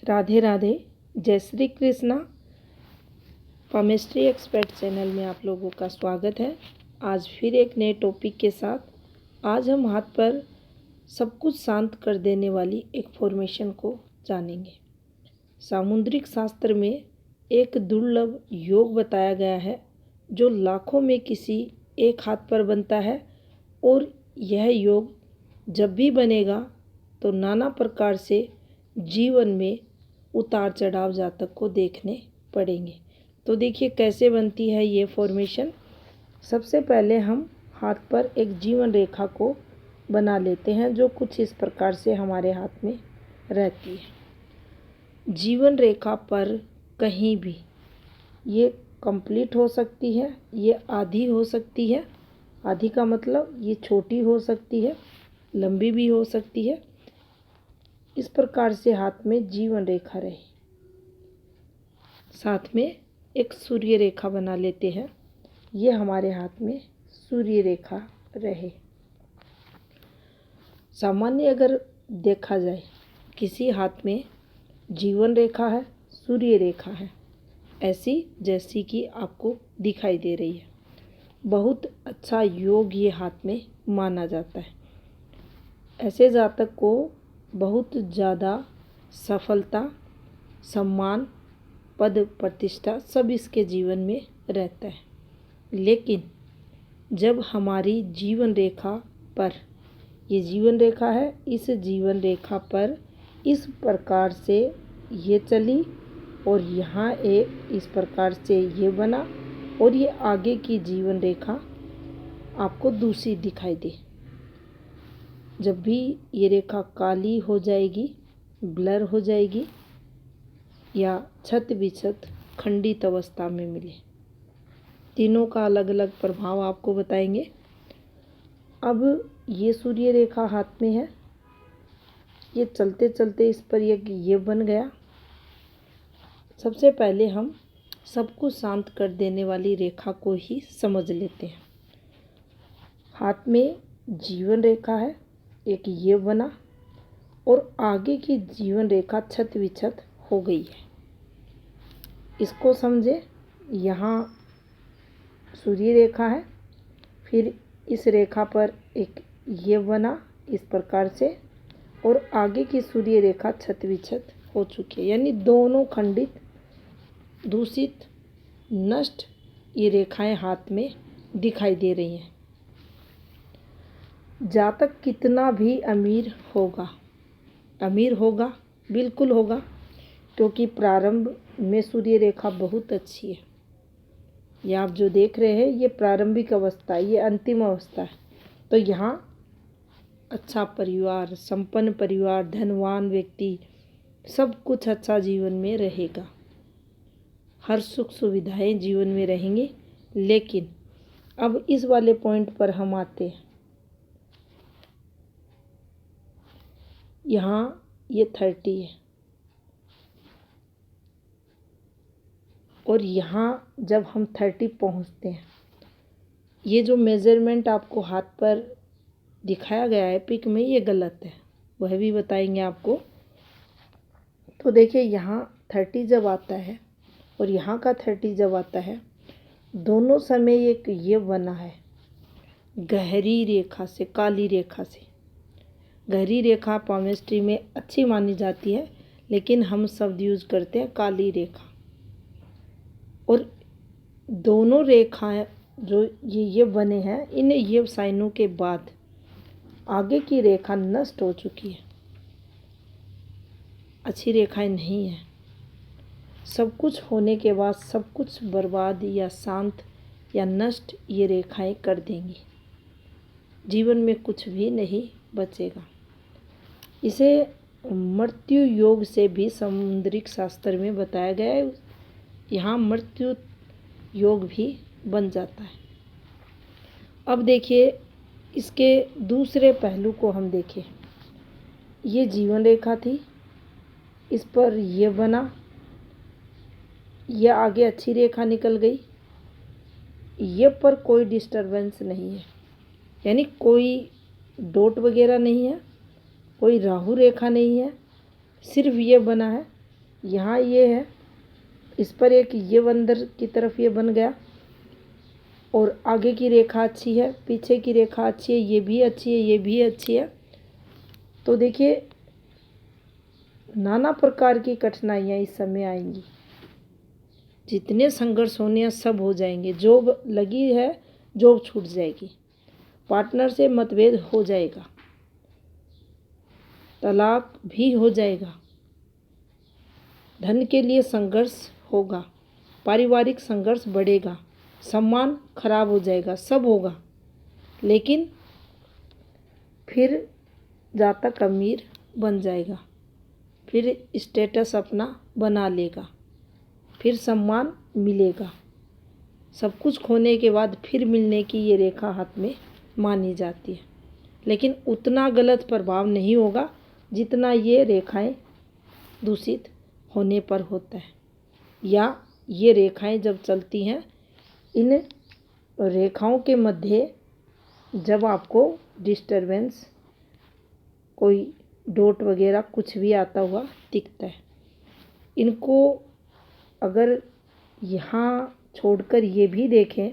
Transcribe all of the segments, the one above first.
राधे राधे। जय Shri Krishna. Chemistry expert channel में आप लोगों का स्वागत है। आज फिर एक नए टॉपिक के साथ आज हम हाथ पर सब कुछ शांत कर देने वाली एक फॉर्मेशन को जानेंगे। सामुद्रिक शास्त्र में एक दुर्लभ योग बताया गया है जो लाखों में किसी एक हाथ पर बनता है, और यह योग जब भी बनेगा तो नाना प्रकार से जीवन में उतार चढ़ाव जातक को देखने पड़ेंगे। तो देखिए कैसे बनती है ये फॉर्मेशन। सबसे पहले हम हाथ पर एक जीवन रेखा को बना लेते हैं जो कुछ इस प्रकार से हमारे हाथ में रहती है। जीवन रेखा पर कहीं भी ये कंप्लीट हो सकती है, ये आधी हो सकती है। आधी का मतलब ये छोटी हो सकती है, लंबी भी हो सकती है। इस प्रकार से हाथ में जीवन रेखा रहे। साथ में एक सूर्य रेखा बना लेते हैं। ये हमारे हाथ में सूर्य रेखा रहे। सामान्य अगर देखा जाए किसी हाथ में जीवन रेखा है, सूर्य रेखा है, ऐसी जैसी कि आपको दिखाई दे रही है, बहुत अच्छा योग ये हाथ में माना जाता है। ऐसे जातक को बहुत ज़्यादा सफलता, सम्मान, पद प्रतिष्ठा सब इसके जीवन में रहता है। लेकिन जब हमारी जीवन रेखा पर, ये जीवन रेखा है, इस जीवन रेखा पर इस प्रकार से ये चली और यहाँ एक इस प्रकार से ये बना और ये आगे की जीवन रेखा आपको दूसरी दिखाई दे, जब भी ये रेखा काली हो जाएगी, ब्लर हो जाएगी या छत बिछत खंडित अवस्था में मिले, तीनों का अलग अलग प्रभाव आपको बताएंगे। अब ये सूर्य रेखा हाथ में है, ये चलते चलते इस पर ये बन गया। सबसे पहले हम सबको शांत कर देने वाली रेखा को ही समझ लेते हैं। हाथ में जीवन रेखा है, एक ये बना और आगे की जीवन रेखा छत विछत हो गई है। इसको समझे। यहाँ सूर्य रेखा है, फिर इस रेखा पर एक ये बना इस प्रकार से और आगे की सूर्य रेखा छत विछत हो चुकी है, यानी दोनों खंडित, दूषित, नष्ट ये रेखाएं हाथ में दिखाई दे रही हैं। जातक कितना भी अमीर होगा, बिल्कुल होगा, क्योंकि प्रारंभ में सूर्य रेखा बहुत अच्छी है। ये आप जो देख रहे हैं ये प्रारंभिक अवस्था है, ये अंतिम अवस्था है। तो यहाँ अच्छा परिवार, संपन्न परिवार, धनवान व्यक्ति, सब कुछ अच्छा जीवन में रहेगा, हर सुख सुविधाएं जीवन में रहेंगी। लेकिन अब इस वाले पॉइंट पर हम आते हैं। यहाँ ये 30 है और यहाँ जब हम 30 पहुँचते हैं, ये जो मेज़रमेंट आपको हाथ पर दिखाया गया है पिक में, ये गलत है, वह भी बताएंगे आपको। तो देखिए यहाँ 30 जब आता है और यहाँ का 30 जब आता है, दोनों समय एक ये बना है गहरी रेखा से, काली रेखा से। गहरी रेखा केमिस्ट्री में अच्छी मानी जाती है, लेकिन हम शब्द यूज करते हैं काली रेखा। और दोनों रेखाएं जो ये बने हैं, इन ये साइनों के बाद आगे की रेखा नष्ट हो चुकी है, अच्छी रेखाएं नहीं है। सब कुछ होने के बाद सब कुछ बर्बाद या शांत या नष्ट ये रेखाएं कर देंगी, जीवन में कुछ भी नहीं बचेगा। इसे मृत्यु योग से भी सामुद्रिक शास्त्र में बताया गया है। यहाँ मृत्यु योग भी बन जाता है। अब देखिए इसके दूसरे पहलू को हम देखें। ये जीवन रेखा थी, इस पर ये बना, यह आगे अच्छी रेखा निकल गई, ये पर कोई डिस्टरबेंस नहीं है, यानी कोई डॉट वगैरह नहीं है, कोई राहु रेखा नहीं है, सिर्फ ये बना है। यहाँ ये है, इस पर एक ये अंदर की तरफ ये बन गया, और आगे की रेखा अच्छी है, पीछे की रेखा अच्छी है, ये भी अच्छी है, ये भी अच्छी है। तो देखिए नाना प्रकार की कठिनाइयाँ इस समय आएंगी, जितने संघर्ष होने हैं सब हो जाएंगे। जॉब लगी है, जॉब छूट जाएगी, पार्टनर से मतभेद हो जाएगा, तलाक भी हो जाएगा, धन के लिए संघर्ष होगा, पारिवारिक संघर्ष बढ़ेगा, सम्मान खराब हो जाएगा, सब होगा। लेकिन फिर जातक अमीर बन जाएगा, फिर स्टेटस अपना बना लेगा, फिर सम्मान मिलेगा। सब कुछ खोने के बाद फिर मिलने की ये रेखा हाथ में मानी जाती है, लेकिन उतना गलत प्रभाव नहीं होगा जितना ये रेखाएं दूषित होने पर होता है। या ये रेखाएं जब चलती हैं, इन रेखाओं के मध्य जब आपको डिस्टरबेंस, कोई डॉट वगैरह कुछ भी आता हुआ दिखता है, इनको अगर यहाँ छोड़कर ये भी देखें,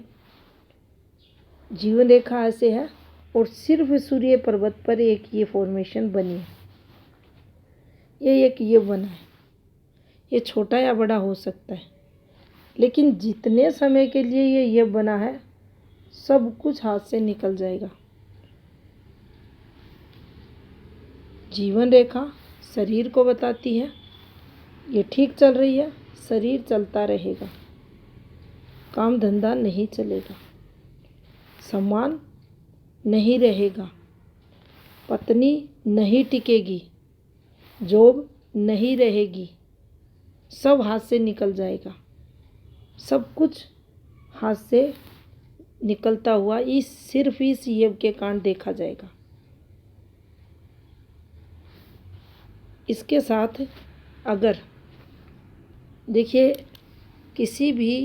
जीवन रेखा ऐसे है और सिर्फ सूर्य पर्वत पर एक ये फॉर्मेशन बनी है, ये एक ये बना है। ये छोटा या बड़ा हो सकता है, लेकिन जितने समय के लिए ये बना है, सब कुछ हाथ से निकल जाएगा। जीवन रेखा शरीर को बताती है, ये ठीक चल रही है, शरीर चलता रहेगा, काम धंधा नहीं चलेगा, सम्मान नहीं रहेगा, पत्नी नहीं टिकेगी, जॉब नहीं रहेगी, सब हाथ से निकल जाएगा। सब कुछ हाथ से निकलता हुआ सिर्फ इस योग के कारण देखा जाएगा। इसके साथ अगर देखिए किसी भी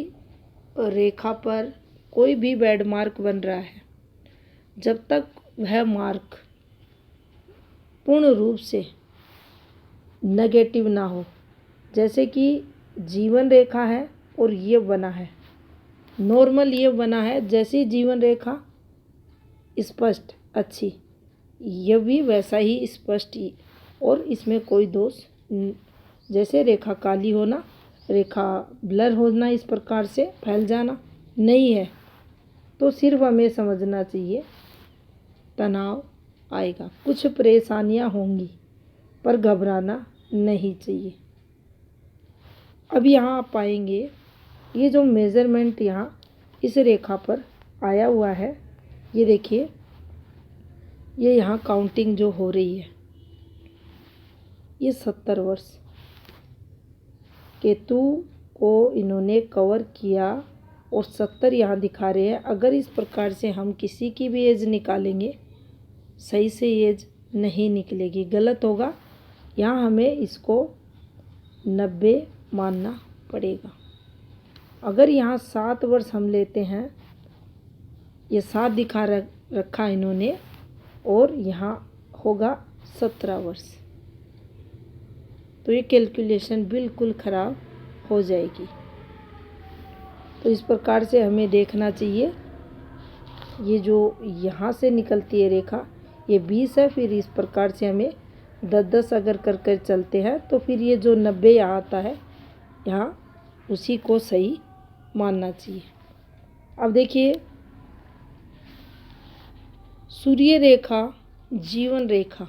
रेखा पर कोई भी बैड मार्क बन रहा है, जब तक वह मार्क पूर्ण रूप से नेगेटिव ना हो, जैसे कि जीवन रेखा है और ये बना है नॉर्मल, ये बना है जैसी जीवन रेखा स्पष्ट अच्छी, यह भी वैसा ही स्पष्ट ही, और इसमें कोई दोष, जैसे रेखा काली होना, रेखा ब्लर होना, इस प्रकार से फैल जाना नहीं है, तो सिर्फ हमें समझना चाहिए तनाव आएगा, कुछ परेशानियां होंगी, पर घबराना नहीं चाहिए। अब यहाँ आप पाएंगे ये जो मेज़रमेंट यहाँ इस रेखा पर आया हुआ है, ये देखिए, ये यहाँ काउंटिंग जो हो रही है, ये 70 वर्ष केतु को इन्होंने कवर किया और 70 यहाँ दिखा रहे हैं। अगर इस प्रकार से हम किसी की भी एज निकालेंगे, सही से एज नहीं निकलेगी, गलत होगा। यहाँ हमें इसको 90 मानना पड़ेगा। अगर यहाँ 7 वर्ष हम लेते हैं, ये 7 दिखा रखा इन्होंने, और यहाँ होगा 17 वर्ष, तो ये कैलकुलेशन बिल्कुल ख़राब हो जाएगी। तो इस प्रकार से हमें देखना चाहिए, ये जो यहाँ से निकलती है रेखा, ये 20 है, फिर इस प्रकार से हमें 10-10 अगर कर चलते हैं, तो फिर ये जो 90 यहाँ आता है, यहाँ उसी को सही मानना चाहिए। अब देखिए, सूर्य रेखा, जीवन रेखा,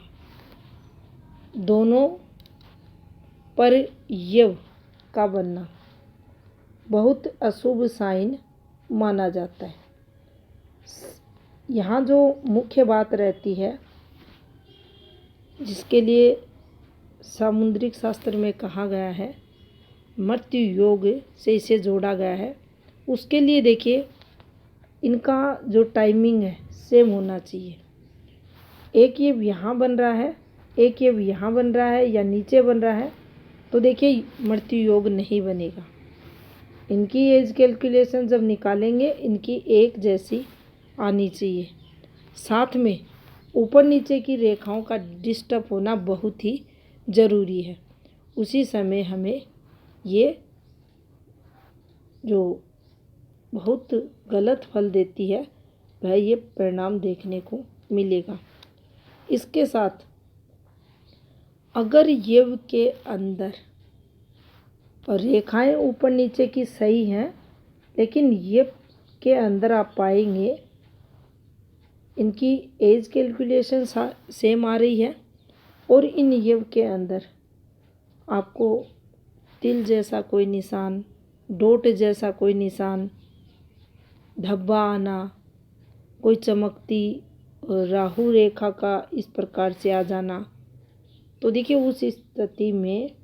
दोनों पर यव का बनना बहुत अशुभ साइन माना जाता है। यहाँ जो मुख्य बात रहती है, जिसके लिए सामुद्रिक शास्त्र में कहा गया है, मृत्यु योग से इसे जोड़ा गया है, उसके लिए देखिए इनका जो टाइमिंग है सेम होना चाहिए। एक ये यहाँ बन रहा है, एक ये यहाँ बन रहा है या नीचे बन रहा है, तो देखिए मृत्यु योग नहीं बनेगा। इनकी एज कैलकुलेशन जब निकालेंगे, इनकी एक जैसी आनी चाहिए। साथ में ऊपर नीचे की रेखाओं का डिस्टर्ब होना बहुत ही ज़रूरी है, उसी समय हमें ये जो बहुत गलत फल देती है वह ये परिणाम देखने को मिलेगा। इसके साथ अगर यव के अंदर रेखाएं ऊपर नीचे की सही हैं, लेकिन ये के अंदर आप पाएंगे इनकी एज कैलकुलेशन सेम आ रही है और इन यव के अंदर आपको तिल जैसा कोई निशान, डॉट जैसा कोई निशान, धब्बा आना, कोई चमकती राहु रेखा का इस प्रकार से आ जाना, तो देखिए उस स्थिति में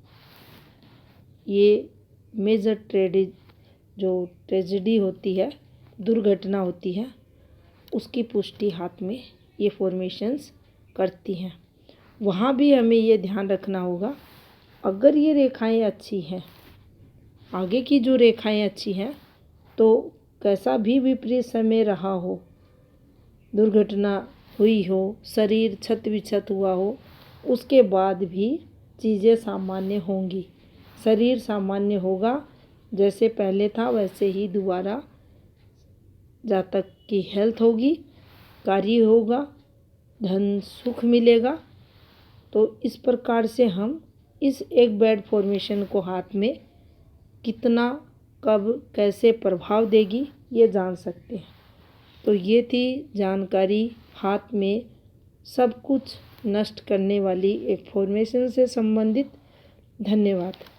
ये मेजर ट्रेजेडी होती है, दुर्घटना होती है, उसकी पुष्टि हाथ में ये फॉर्मेशंस करती हैं। वहाँ भी हमें ये ध्यान रखना होगा, अगर ये रेखाएं अच्छी हैं, आगे की जो रेखाएं अच्छी हैं, तो कैसा भी विपरीत समय रहा हो, दुर्घटना हुई हो, शरीर क्षत विक्षत हुआ हो, उसके बाद भी चीज़ें सामान्य होंगी। शरीर सामान्य होगा, जैसे पहले था वैसे ही दोबारा जातक की हेल्थ होगी, कार्य होगा, धन सुख मिलेगा। तो इस प्रकार से हम इस एक बैड फॉर्मेशन को हाथ में कितना कब कैसे प्रभाव देगी ये जान सकते हैं। तो ये थी जानकारी हाथ में सब कुछ नष्ट करने वाली एक फॉर्मेशन से संबंधित। धन्यवाद।